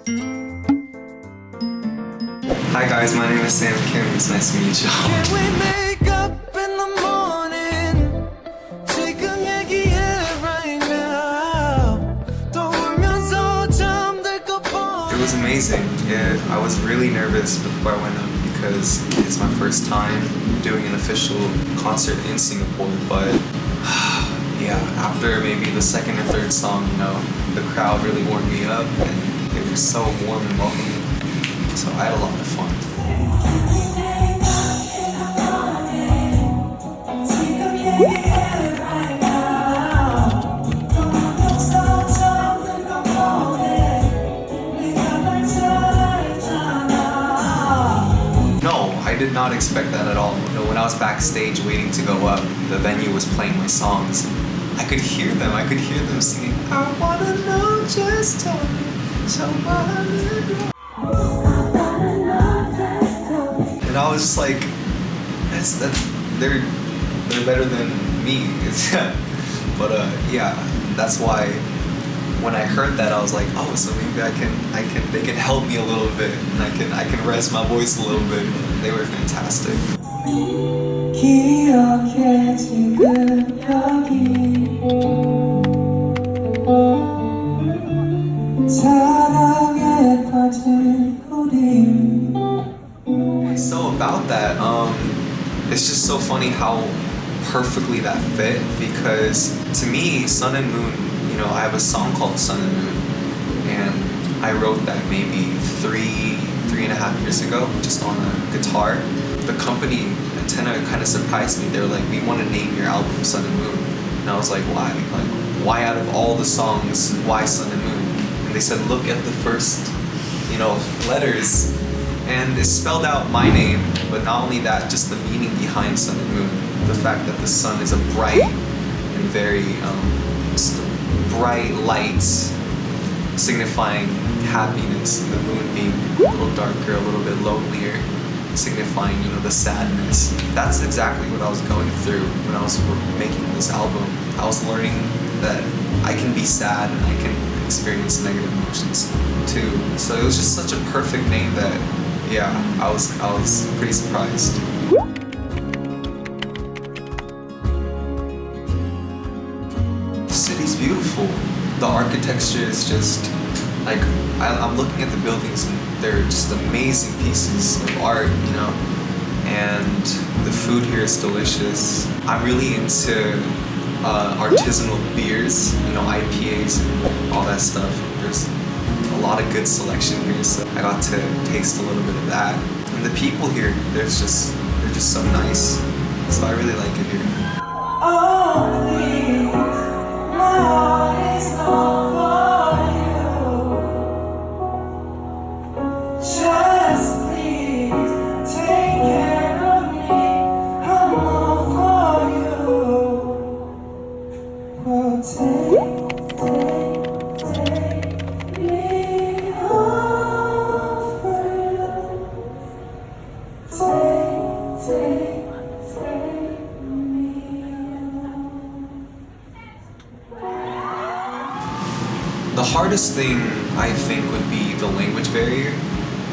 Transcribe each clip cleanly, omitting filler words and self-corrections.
Hi guys, my name is Fancam. It's nice to meet you. Can we make up in the morning? 지금 얘기해 right now. 또 울면서 잠들 것 뻔. It was amazing. I was really nervous before I went up because it's my first time doing an official concert in Singapore, but yeah, after maybe the second or third song, you know, the crowd really warmed me up and it was so warm and welcoming. So I had a lot of fun. No, I did not expect that at all. You know, when I was backstage waiting to go up, the venue was playing my songs. I could hear them singing, I wanna know, just tell me, so and I was just like, they're better than me. But yeah, that's why when I heard that I was like, oh, so maybe they can help me a little bit and I can rest my voice a little bit. They were fantastic. 기억해 지금 여기 사랑에 빠진 우리. So about that, it's just so funny how perfectly that fit, because to me, Sun and Moon, you know, I have a song called Sun and Moon, and I wrote that maybe three and a half years ago, just on a guitar. The company, Antenna, kind of surprised me. They were like, we want to name your album Sun and Moon. And I was like, why? Like, why out of all the songs, why Sun and Moon? And they said, look at the first, you know, letters. And it spelled out my name, but not only that, just the meaning behind Sun and Moon. The fact that the sun is a bright and very bright light, signifying happiness, and the moon being a little darker, a little bit lonelier, signifying, you know, the sadness. That's exactly what I was going through when I was making this album. I was learning that I can be sad and I can experience negative emotions too. So it was just such a perfect name that, yeah, I was pretty surprised. The city's beautiful. The architecture is just like, I'm looking at the buildings and they're just amazing pieces of art, you know, and the food here is delicious. I'm really into artisanal beers, you know, IPAs and all that stuff. There's a lot of good selection here, so I got to taste a little bit of that. And the people here, they're just so nice. So I really like it here. Oh, please, my heart is all for you. Just please take care of me. I'm all for you. Oh, take me all for you. Take me. The hardest thing, I think, would be the language barrier,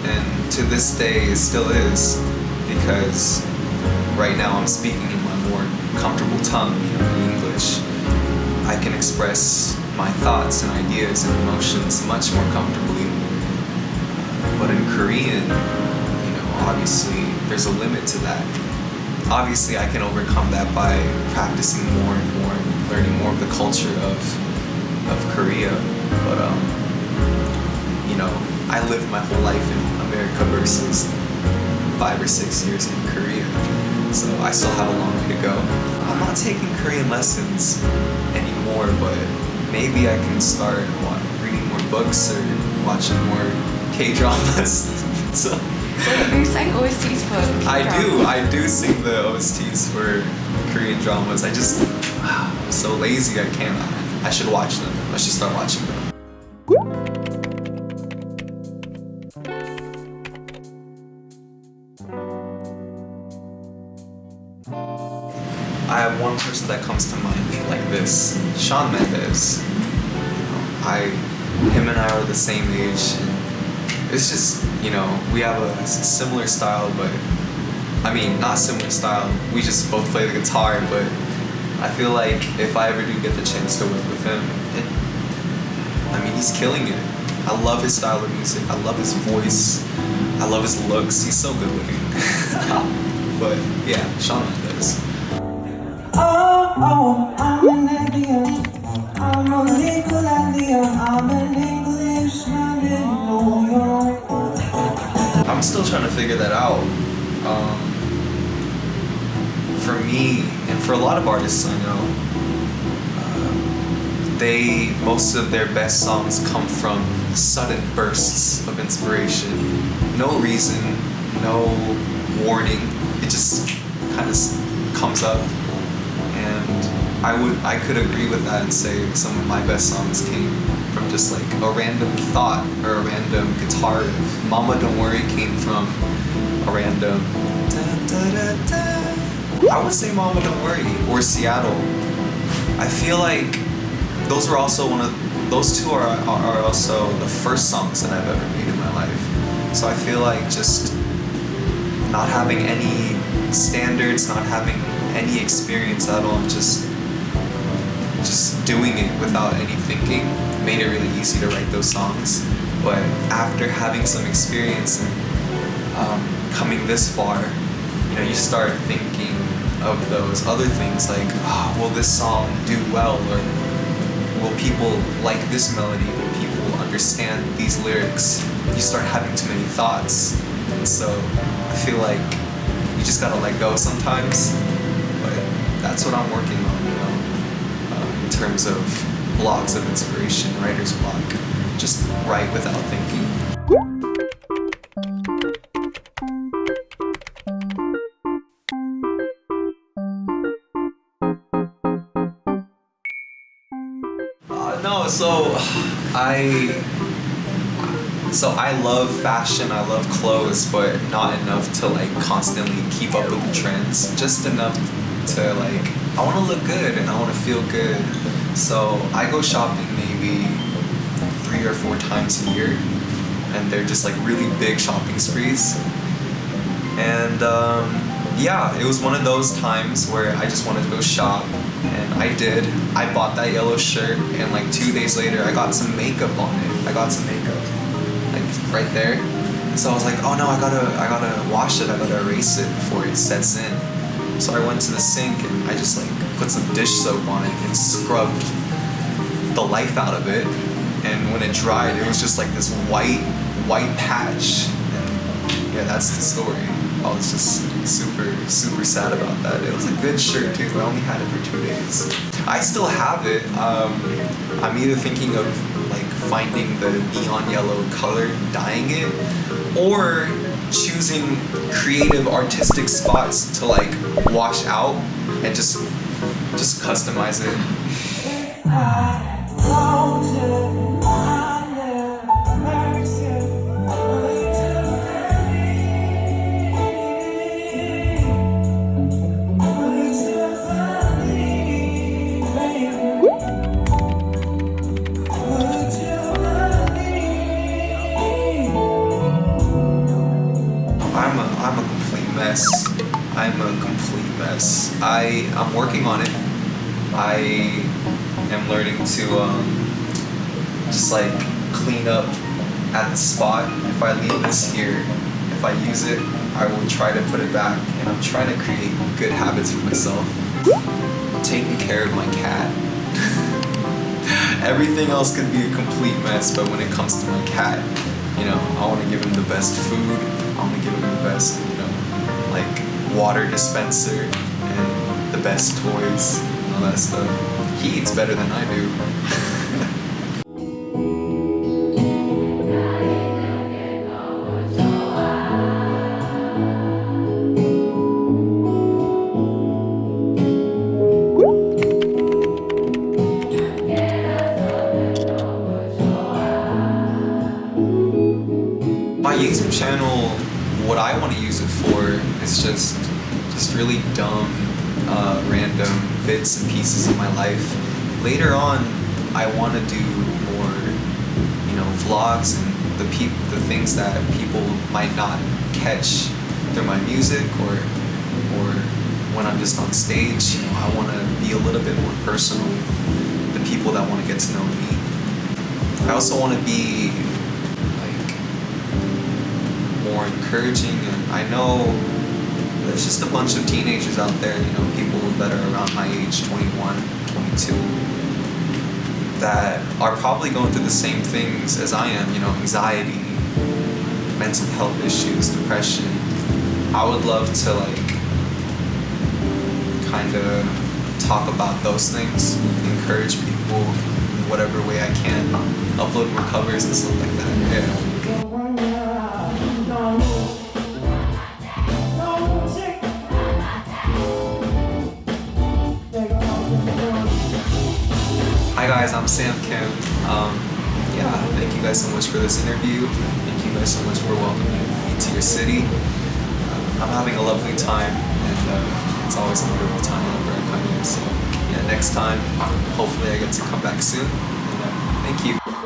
and to this day it still is, because right now I'm speaking in my more comfortable tongue, you know, in English. I can express my thoughts and ideas and emotions much more comfortably. But in Korean, you know, obviously there's a limit to that. Obviously I can overcome that by practicing more and more and learning more of the culture of Korea. But you know, I lived my whole life in America versus 5 or 6 years in Korea, so I still have a long way to go. I'm not taking Korean lessons anymore, but maybe I can start reading more books or watching more K-dramas. So you sang OSTs for K-dramas? I do sing the OSTs for Korean dramas. I'm so lazy, I can't. I should watch them. I should start watching them. I have one person that comes to mind like this, Shawn Mendes. Him and I are the same age, and it's just, you know, we have a similar style, but I mean, not similar style. We just both play the guitar, but I feel like if I ever do get the chance to work with him, I mean, he's killing it. I love his style of music. I love his voice. I love his looks. He's so good looking. But yeah, Sean does. Oh, I'm an Indian. I'm a legal Indian. I'm an Englishman in New York. I'm still trying to figure that out. For me, and for a lot of artists I know, most of their best songs come from sudden bursts of inspiration. No reason, no warning. It just kind of comes up. And I could agree with that and say some of my best songs came from just like a random thought or a random guitar riff. Mama Don't Worry came from a random I would say Mama Don't Worry or Seattle. I feel like those two are also the first songs that I've ever made in my life. So I feel like just not having any standards, not having any experience at all, just doing it without any thinking made it really easy to write those songs. But after having some experience and coming this far, you know, you start thinking of those other things like, oh, will this song do well, or will people like this melody, will people understand these lyrics? You start having too many thoughts, and so I feel like you just gotta let go sometimes. But that's what I'm working on, you know, in terms of blocks of inspiration, writer's block. Just write without thinking. No, so I love fashion, I love clothes, but not enough to like constantly keep up with the trends. Just enough to like, I want to look good and I want to feel good. So I go shopping maybe 3 or 4 times a year, and they're just like really big shopping sprees. And yeah, it was one of those times where I just wanted to go shop, and I did. I bought that yellow shirt, and like 2 days later I got some makeup on it. I got some makeup, like right there. And so I was like, oh no, I gotta wash it, I gotta erase it before it sets in. So I went to the sink and I just like put some dish soap on it and scrubbed the life out of it. And when it dried, it was just like this white patch. And yeah, that's the story. I was just super sad about that. It was a good shirt too, but I only had it for 2 days. I still have it. I'm either thinking of like finding the neon yellow color, dyeing it, or choosing creative artistic spots to like wash out and just customize it. I'm a complete mess. I'm working on it. I am learning to just like clean up at the spot. If I leave this here, if I use it, I will try to put it back, and I'm trying to create good habits for myself. I'm taking care of my cat. Everything else could be a complete mess, but when it comes to my cat, you know, I want to give him the best food. I want to give him the best, you know, like water dispenser and the best toys and all that stuff. He eats better than I do. My YouTube channel, what I want to use it for is just really dumb, random bits and pieces of my life. Later on, I want to do more, you know, vlogs and the things that people might not catch through my music or when I'm just on stage. You know, I want to be a little bit more personal with the people that want to get to know me. I also want to be like more encouraging, and I know there's just a bunch of teenagers out there, you know, people that are around my age, 21, 22, that are probably going through the same things as I am, you know, anxiety, mental health issues, depression. I would love to like kind of talk about those things, encourage people in whatever way I can, upload more covers and stuff like that. Yeah. Hi guys, I'm Fancam. Yeah, thank you guys so much for this interview. Thank you guys so much for welcoming me to your city. I'm having a lovely time, and it's always a wonderful time whenever I come here. So yeah, next time, hopefully I get to come back soon. And, thank you.